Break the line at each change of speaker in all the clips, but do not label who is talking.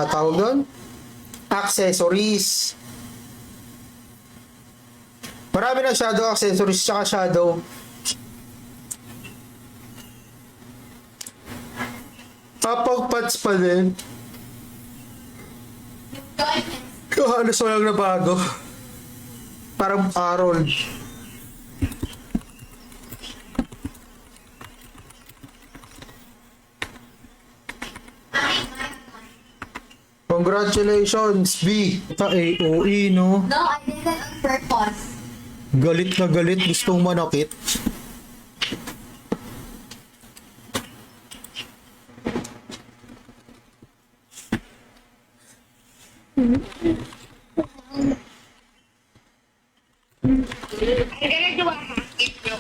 tawag doon? Accessories. Marami ng shadow accessories tsaka shadow. Kapag pads pa din. Halos walang nabago. Parang Arol. Congratulations, B. Sa AOE, no?
No, I did it on purpose.
Galit na galit. Gustong manakit.
I'm gonna do a basket real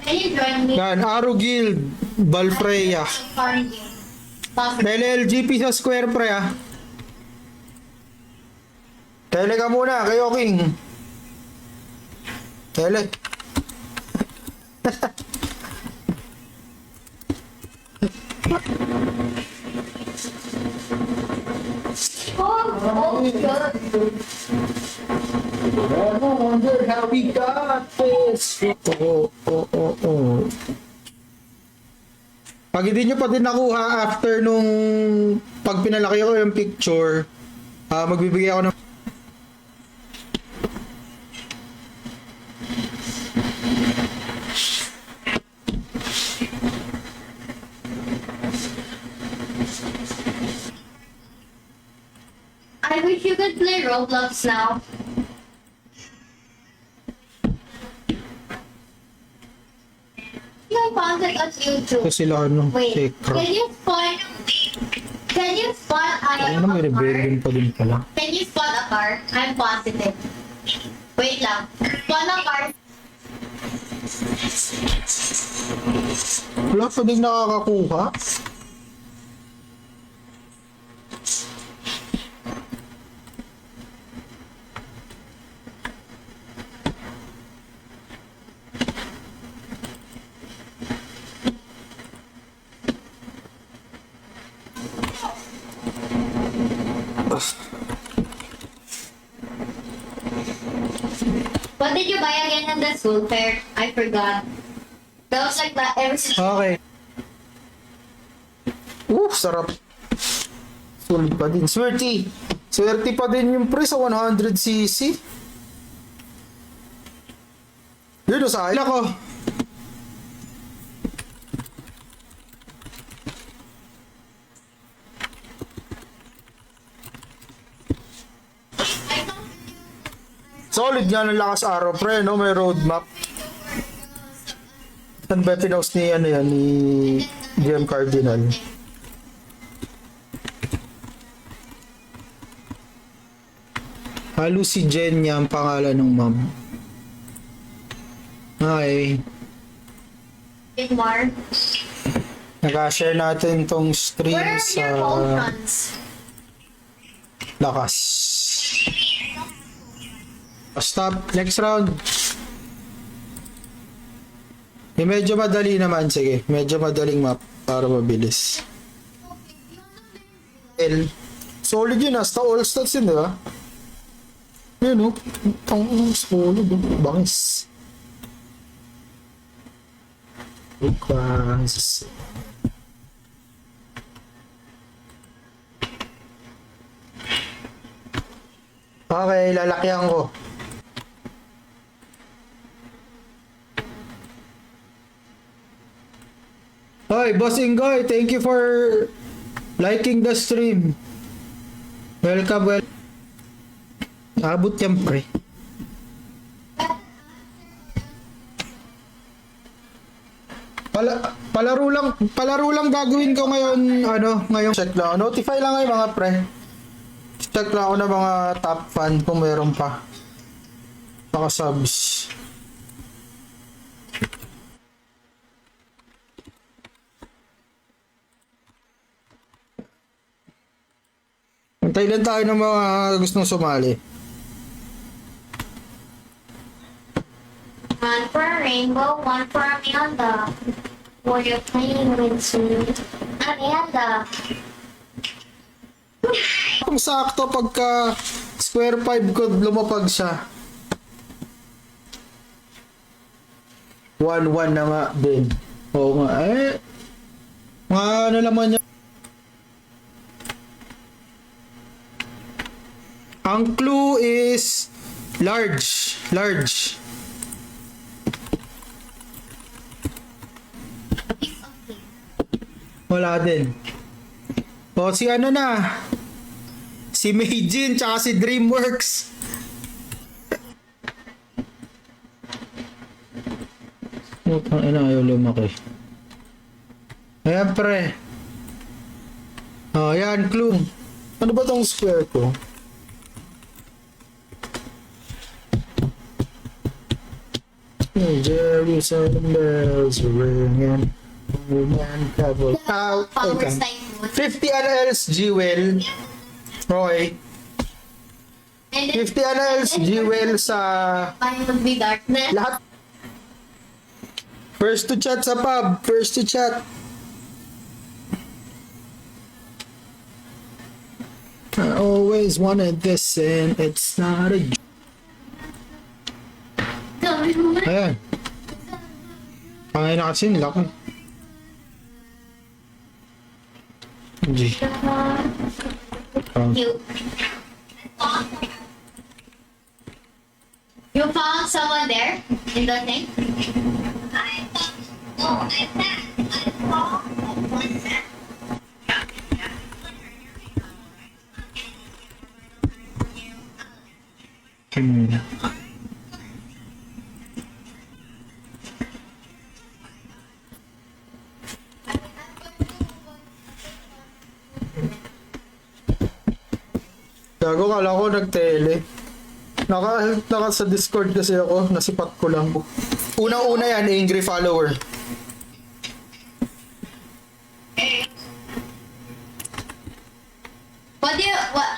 Can you join me?
Yan, Arrow Guild. Balfreya.
Farm game. Possible.
LLGP sa Square Pre, ah. Tele ka muna, kayo King. Tele.
Oh, good.
I wonder how we got this. Oh. Pag hindi nyo pa din nakuha after nung pag pinalaki ko yung picture, magbibigay ako ng
I wish you could play Roblox now. I found it on YouTube.
ito sila ano,
Wait,
Tekra.
can you spot
Ano may rebellion pa din pala.
Can you spot a car? I'm positive. Wait lang. Spot a car.
Wala pa din nakakakuha.
What did you buy again in the school fair? I forgot. That was like that every single.
Okay. Sarap. Sulit pa din. Swerte. Swerte pa din yung pre sa 100cc. Yun o sa akin ako. Solid nga ng lakas araw pre, no? May roadmap. Saan ba pinost ni ano yan, ni GM Cardinal? Halos si Jen niya ang pangalan ng ma'am. Hi.
Big Mar.
Naka-share natin tong stream
Where are
sa
your old runs?
lakas. Stop. Next round. Medyo madali naman. Sige. Medyo madaling map para mabilis. L. Solid yun. Hasta all stats yun, di ba? Yun, oh. Ang solid. Bangis. Bukas. Okay, lalakyan ko. Hoy, Boss Ingoy, thank you for liking the stream. Welcome. Abot yan, pre. Palaro lang gagawin ko ngayon, ngayon check lang. Notify lang kayo mga pre. Check lang ako ng mga top fan kung meron pa. Saka subs. Antay lang tayo ng mga gustong sumali.
Confirm. Rainbow, one for Amanda. Who you're playing with soon. Amanda.
Kung sakto pagka square 5 ko lumapag siya. 1-1 na nga din. Oo nga eh. Mga ano naman niya. Ang clue is large. Large. Wala din. O si ano na? Si Meijin tsaka si DreamWorks. Ang ina ayaw lumaki. Ayan pre. O yan clue. Ano ba tong square ko? Jerusalem bells ringing. Woman travel out.
Followers time mo.
50 NLs Jewel. Roy.
And then,
50 NLs Jewel sa
paano mag-be darkness?
lahat. First to chat sa pub. First to chat. I always wanted this and it's not a... Ayan. Pangay na kasi nilaki. G.
You. You found someone there in the thing? I thought, no, I saw one there.
Gago, kala ko nag-tele. Naka sa Discord kasi ako, nasipat ko lang. Unang-una yan, angry follower.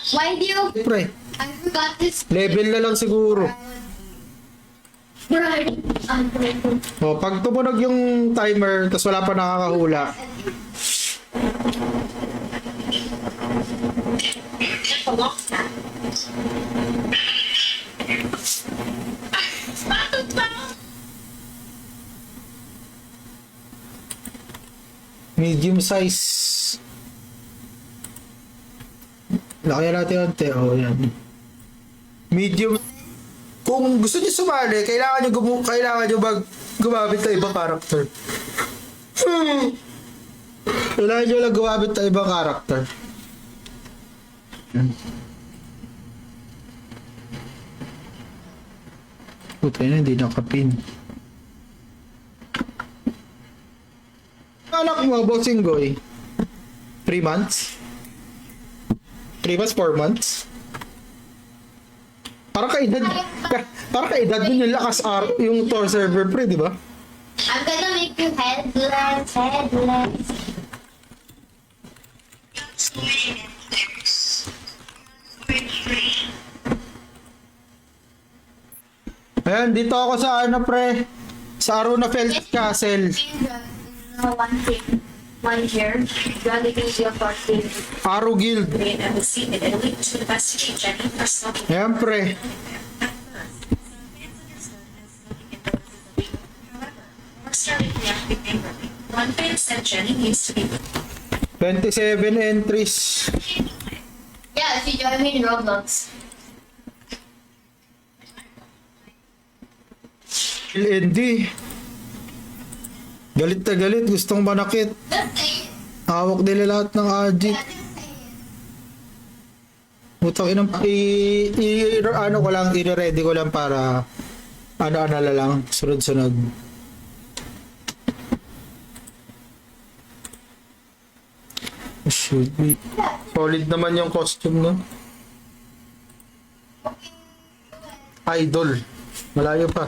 Why do you,
Pre,
I forgot this.
level na lang siguro.
Right.
O, pag tumunog yung timer, tas wala pa nakakahula, medium size. Laki natin onte. Oh, yan. Medium. Kung gusto niyo sumali, kailangan niyo gumamit ng ibang character. Kailangan niyo lang gumamit ng ibang character. Puta na, hindi nakapin. Anak mo, Bossing Goy. 3 months? 3 months, 4 months? Para kaedad dun yung lakas yung Tor server pre, di ba?
I'm gonna make you headless.
Ayan, dito ako sa ano pre, sa Aruna Felt Castle.
One thing. One here. Drug media party.
Aru Guild.
And was seated and linked to investigate Jenny for smoking.
Ayan pre.
Mark started reacting angrily. One fan said Jenny needs to be
27 entries.
Yeah, if you join me in Roblox.
LND. Galit na galit, gustong manakit. Hawak nila lahat ng adjit. Butang inang ano ko lang, i-ready ko lang para ano-ano lang, sunod-sunod. Should be. Solid naman yung costume no. Idol. Malayo pa.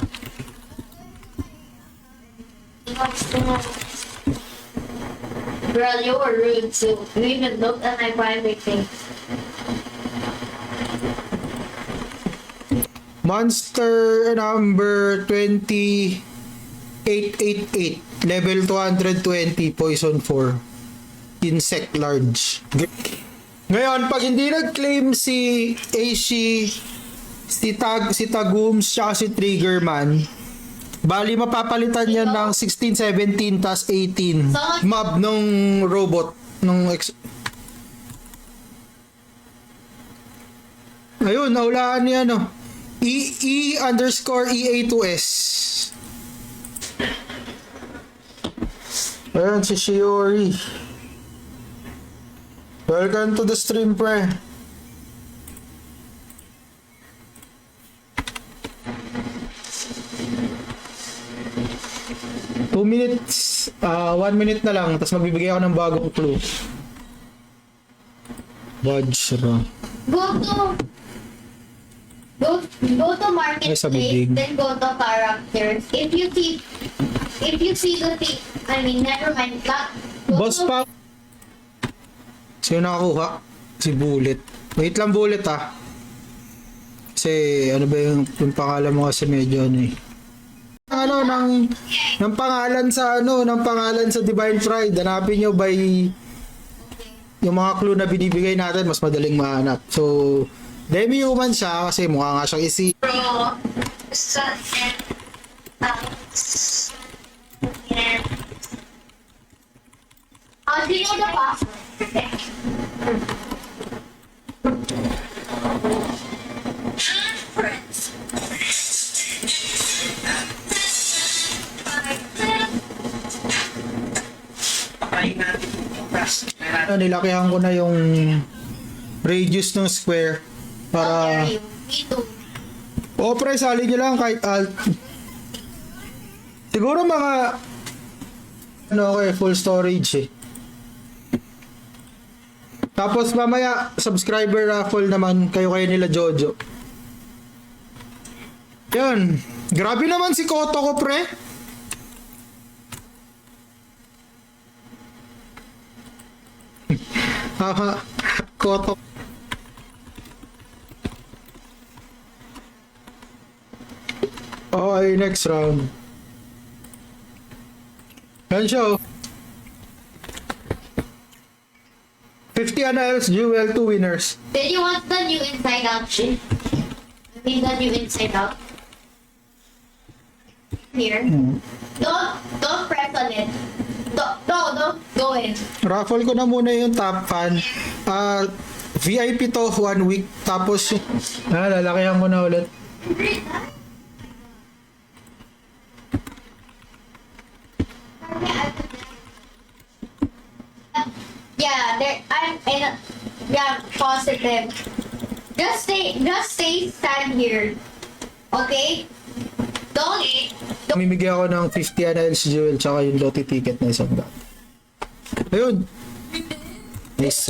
Girl, you were rude too. You even looked at my private thing.
Monster number 20 888, level 220, poison 4, insect large. Ngayon, pag hindi nag-claim si Aishi, si Tagums, tsaka si Triggerman, bali mapapalitan niya ng 16, 17, tas 18 mob nung robot. Ayun, naulaan niya ano. E_EA2S. Ayun, si Shiori. Welcome to the stream, pre. Two minutes, 1 minute na lang, tapos magbibigay ako ng bagong clue. Vajra.
Go to
Ay, sa bibig.
marketplace, then go to characters. If you see the thing, I mean, never mind that.
Boss pa. Sino nakakuha? Si Bullet. Wait lang, Bullet ah. Kasi ano ba yung pangalan mo kasi medyo ano eh. Ano ng pangalan sa Divine Pride. Hanapin nyo by yung mga clue na binibigay natin, mas madaling mahanap. So, demi-human siya kasi mukha nga siyang isi.
Bro, sun and and
Do you know the password?
friends.
Nilakihan ko na yung radius ng square para
Me too.
o pre, sali nyo lang kahit alt. Siguro mga okay, full storage eh. Tapos mamaya subscriber raffle naman kayo nila Jojo. Yan. Grabe naman si Koto ko, pre. Haha. Koto. Okay, next round. Yan siya, oh. 50 NLs, Jewel, 2 winners.
Did you want the new Inside Out shit? I mean the new Inside Out. Here. Don't press on it. Don't go in.
Raffle ko na muna yung top fan. VIP to 1 week. Tapos, lalakihan ko na ulit.
Yeah, positive. Just stay stand here. Okay? Don't
Mimigay ako ng 50 NLs, Jewel, tsaka yung lottery ticket na isang daan. Ayun. Nice.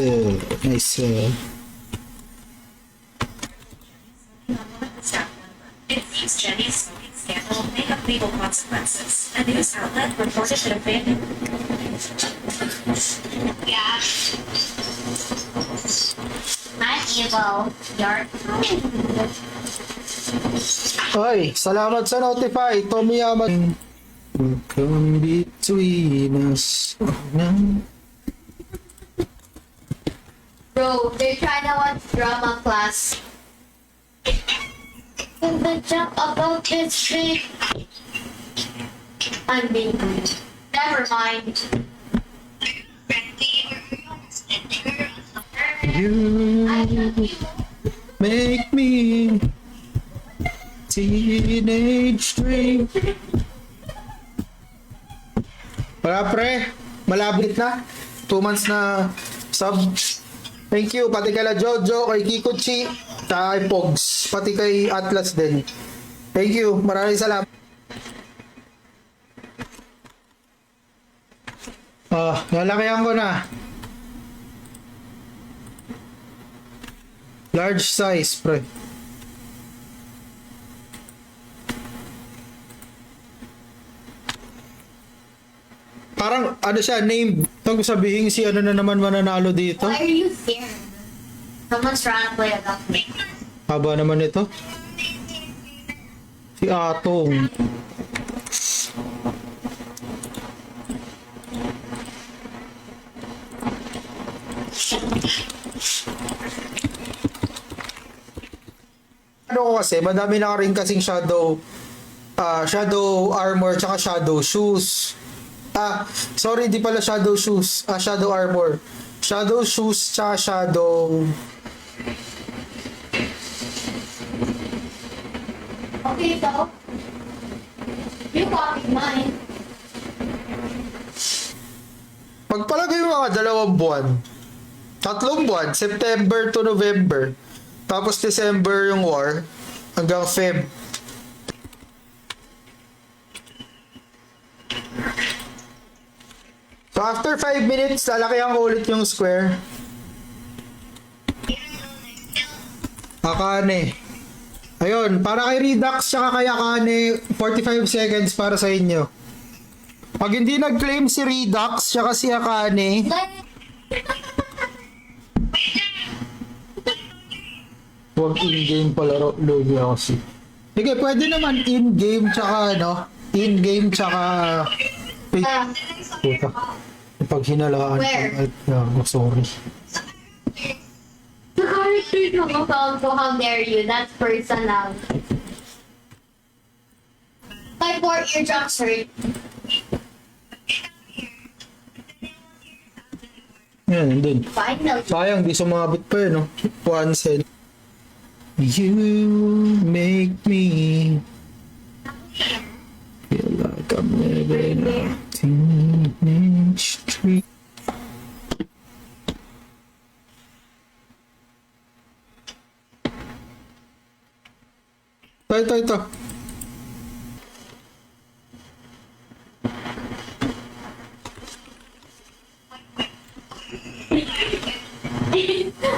It seems Jenny's smoking scandal may have legal consequences. A news outlet reported that a fan.
Yeah. I'm evil. You're
Ay, salamat sa notify. Tomiyama. Come between us.
Bro, they're trying to watch drama class. In the jump about this shit. I'm being rude. Never mind.
You
I love you.
make me teenage dream. Wala pre, malabit na. 2 months na sub. Thank you, pati kay Jojo, kay Kikuchi, kay Pogs, pati kay Atlas din. Thank you, maraming salamat. Nalakihan ko na. Large size, pre. Parang ano siya, name. Tag sabihin si ano na naman mananalo dito.
Why are you scared? Someone's trying to play a game.
Haba naman ito. Si Atong. kasi, madami na rin kasing shadow armor tsaka shadow shoes. Sorry, di pala shadow shoes. Shadow armor. Shadow shoes tsaka shadow...
Okay, so you copied mine.
Pagpalagay mo mga 2 buwan, 3 buwan, September to November, tapos December yung war, hanggang Feb. So after 5 minutes, lalakihan ko ulit yung square. Akane. Ayun, para kay Redux tsaka kay Akane, 45 seconds para sa inyo. Pag hindi nag-claim si Redux tsaka si Akane, huwag in-game palaro, lugi ako si. Sige, pwede naman in-game tsaka in-game tsaka... Puta. Pag hinalaan
Where?
sorry.
The characters ng account ko, how dare you? That's personal. My poor eardrums hurt.
Yan, din.
Finally.
Sayang, di sumabit pa yun, no? 1 cent. You make me feel like I'm living a teenage dream. Ito.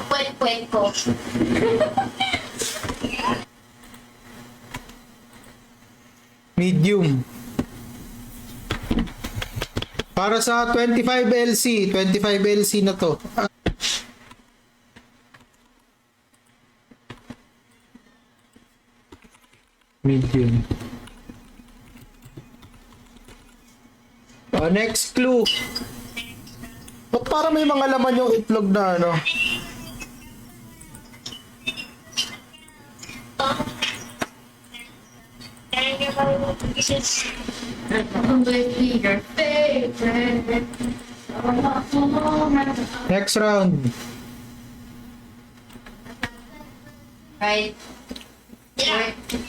Kwek-kwek ko.
Medium. Para sa 25 LC na to. Medium. Next clue. Ba't para may mga laman yung itlog na ano?
I'm with your favorite.
Next round.
Right?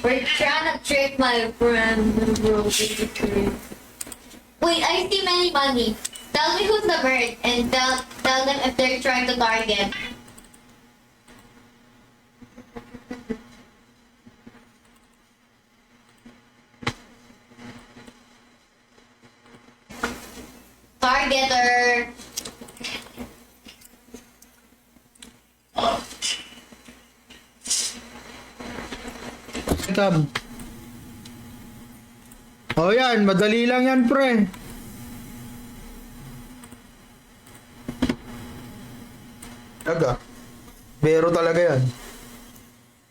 We're trying to trick my friend. Wait, I see many money. Tell me who's the bird and tell them if they're trying to target. Targeter.
Come. Oh yan, madali lang yan pre. Talaga. Pero talaga yan.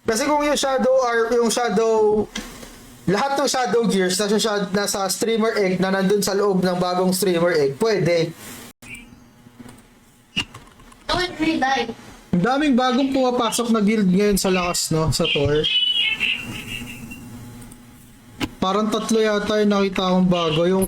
Kasi kung yung lahat ng shadow gears nasa streamer egg na nandun sa loob ng bagong streamer egg, pwede.
No one really died.
Ang daming bagong pumapasok na guild ngayon sa lakas, no? Sa Tor. Parang 3 yata yung nakita akong bago. Yung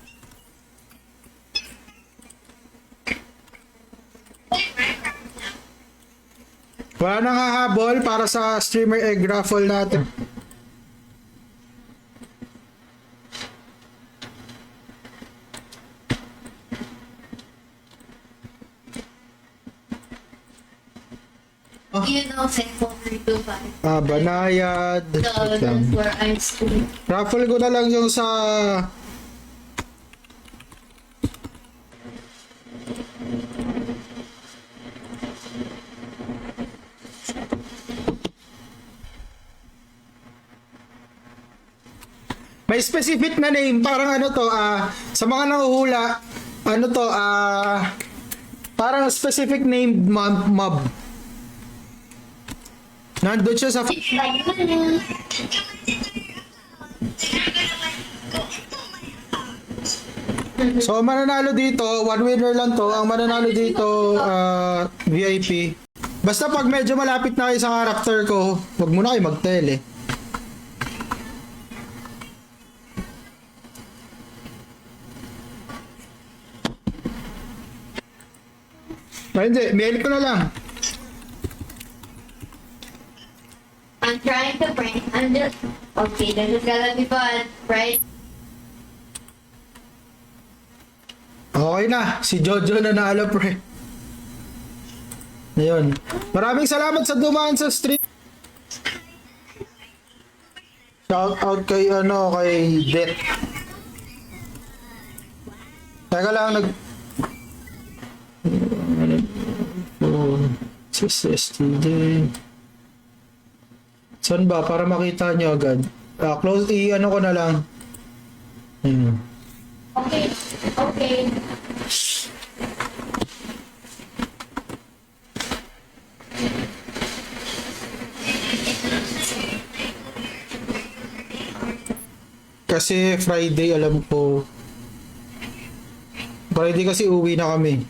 wala nang hahabol para sa streamer egg raffle natin.
You know, thankful for Dubai.
Banayad.
So
Wait
that's
lang.
where I'm staying.
Raffle ko na lang yung sa... May specific na name, parang ano to, sa mga nanguhula, ano to, parang specific name mob. Nandun siya sa...
It's like,
So, mananalo dito, 1 winner lang to. Ang mananalo dito, VIP. Basta pag medyo malapit na kayo sa character ko, wag mo na kayo mag-tele. Ay, hindi. Mail ko na lang.
I'm trying to bring. I'm just. Okay, this is gonna be fun, right?
Okay na. Si Jojo na naalo, pre. Ayun. Maraming salamat sa dumaan sa stream. Shout out kay kay Det. Teka lang, SSTD. Saan ba? Para makita nyo agad. Close, ko na lang.
Okay, okay.
Kasi Friday, alam ko. Friday kasi uwi na kami.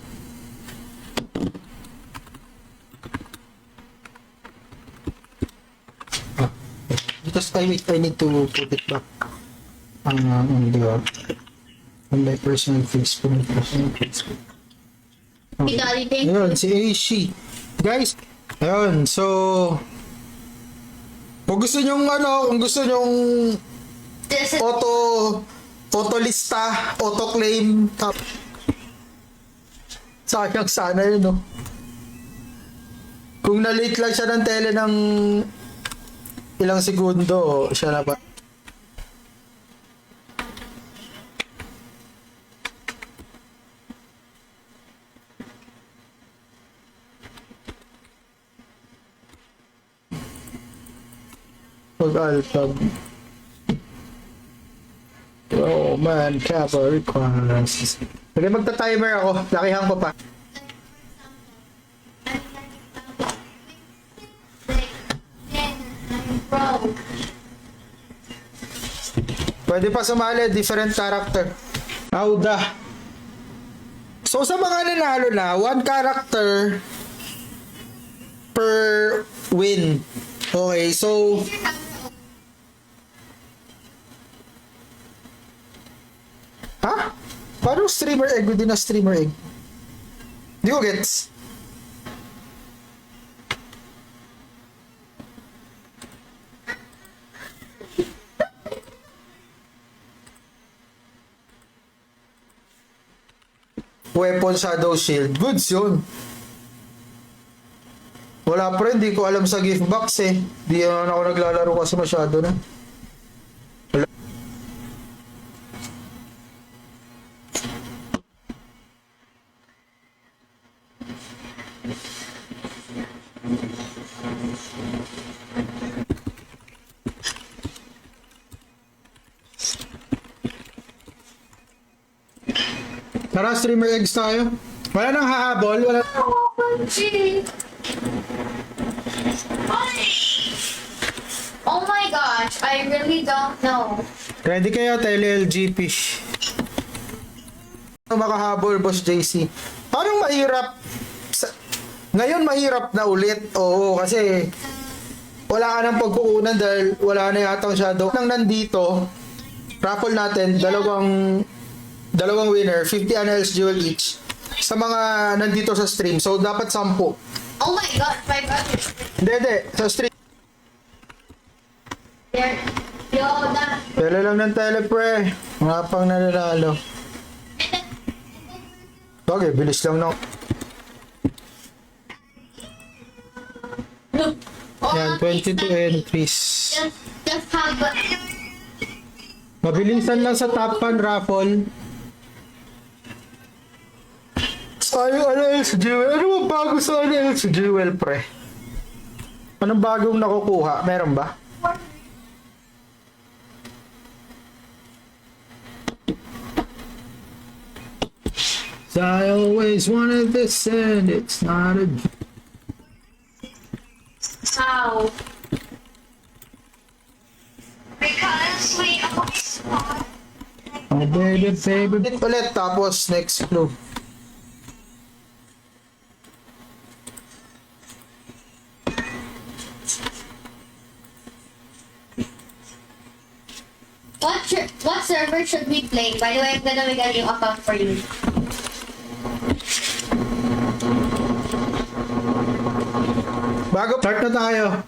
Because I need to put it back on my personal Facebook.
Daddy, thank you.
Ayun, si Aishi. Guys, ayun, so kung gusto nyong
This is
auto lista, auto claim, sayang sana yun, no? Kung na-late lang siya ng tele ng ilang segundo, siya na ba? Pag-alpha. Oh man, cover requirements. Okay, magta-timer ako. Lakihan ko pa.
bro.
Pwede pa sumali, different character. Auda. So sa mga nanalo na, 1 character per win. Okay, so ha? Paano streamer egg within a streamer egg? Di ko gets. Weapon Shadow Shield. Goods yun. Wala pa rin, di ko alam sa gift box eh. Di naman ako naglalaro kasi masyado na. Wala. Tara, streamer eggs tayo. Wala nang hahabol, wala.
Oh my gosh, I really don't know.
Ready kayo, tele-LG fish. Makahabol, Boss JC. Parang mahirap. Ngayon mahirap na ulit. Oo, kasi wala ka ng pagkukunan dahil wala na yata shadow. Nang nandito, raffle natin, dalawang winner, 50 NLs jewel each. Sa mga nandito sa stream. So, dapat 10.
Oh my god, 500.
Hindi. Sa stream.
There. Yo, that.
Tele lang ng tele, pre. Mga pang nanalo. Okay, bilis lang na.
Look.
Yan, 22 entries.
Just have a...
Mabilisan lang sa top 1 raffle. Ay, else jewel. Ano ba bago sa else jewel, pre? Anong bagong nakukuha? Meron ba? I always wanted this and it's not a...
How?
Because we always want.
Oh, baby. Ulit, tapos next clue.
What server should we play? By the way, I'm gonna make a new account for you.
Bago start na tayo.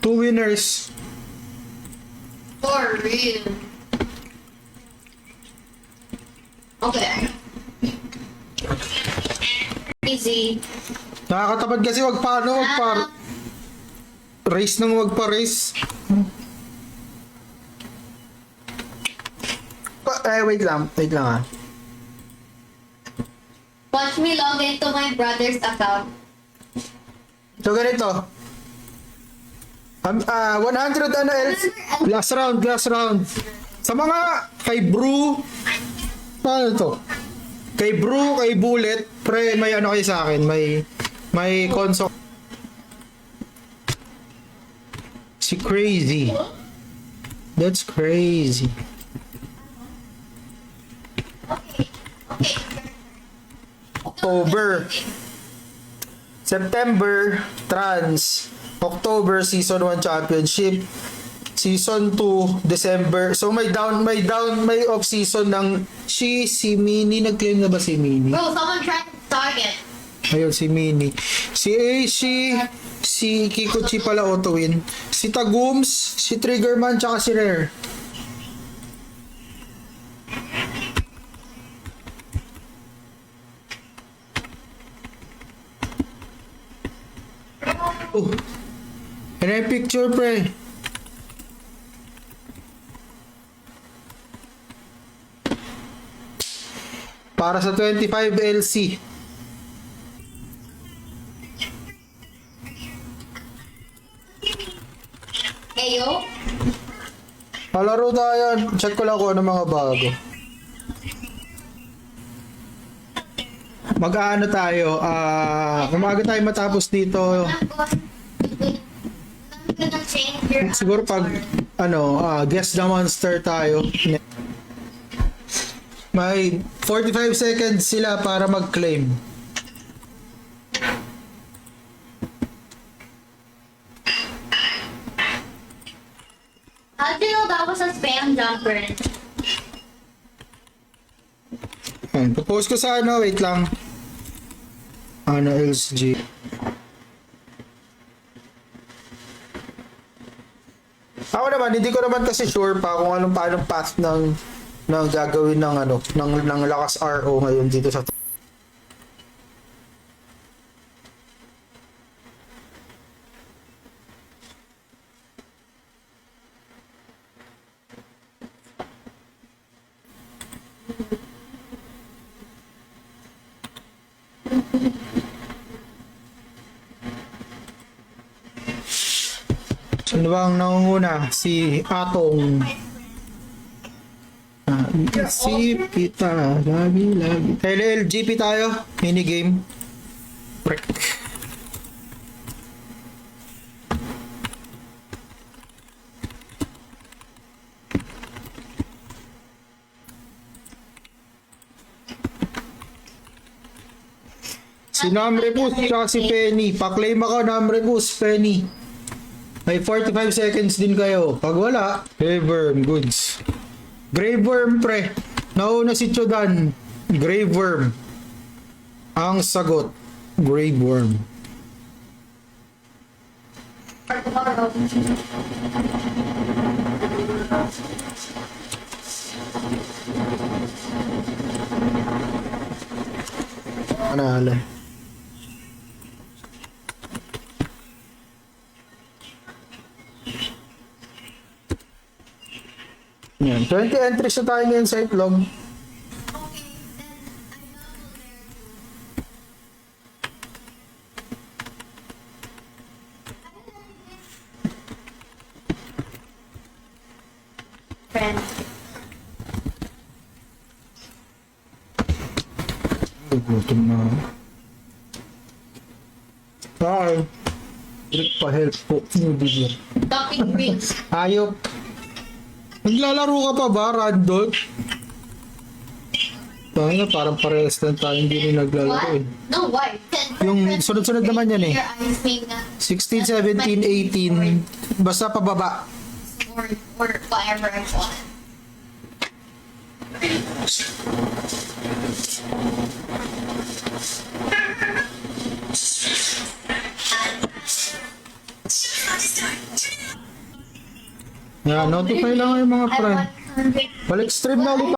2 winners.
For real. Okay. Easy.
Nakakatapad kasi wag race nang wag pa race. Wait lang ah.
Watch me log into my brother's account.
So ganito. 100 ano else? Last round. Sa mga kay Brew, ano to? Kay Brew, kay Bullet, pre, may ano kayo sa akin, may console. Si Crazy. That's crazy. October. September, Trans. October, Season 1 Championship. Season 2, December. So may off season ng si Mini. Nag-claim na ba si Mini?
Bro, someone tried to target.
Ayun, si Mini. Si Aishi, si Kikuchi pala auto-win. Si Tagums, si Triggerman, tsaka si Rare. Oh. Ano yung picture, pre? Para sa 25 LC.
Ayo.
Palaro tayo. Check ko lang kung ano mga bago. Mag-ano tayo? Umaga tayo matapos dito. Siguro pag guess the monster tayo. May 45 seconds sila para mag-claim.
How do you know that was a spam jumper?
Propose ko sa wait lang. LSG. Ako naman, hindi ko naman kasi sure pa kung paanong path ng gagawin ng lakas RO ngayon dito sa Sino ba ang nangunguna? Si Atong. Isip kita. Lagi. LLGP tayo. Minigame. Break. Si Namrepus tsaka si Penny. Pa-claim ako Namrepus, Penny. May 45 seconds din kayo. Pag wala, Graveworm, goods. Graveworm, pre. Nauna si Chodan. Graveworm. Ang sagot, Graveworm. Panalo. Yan. 20 entries na tayo ngayon sa itlog.
Friend.
Gutom na. Bye. Break pa help po.
Talking Greeks.
Ayop. Naglalaro ka pa ba, Randall? Tayo na, parang parehas lang tayo hindi rin naglalaro
What?
eh.
No, why?
Yung sunod-sunod naman yan eh.
Your eyes being
16, 17, 18. Basta pababa.
or whatever I want.
Yan, notify lang kayo mga pre. Balik stream na ulit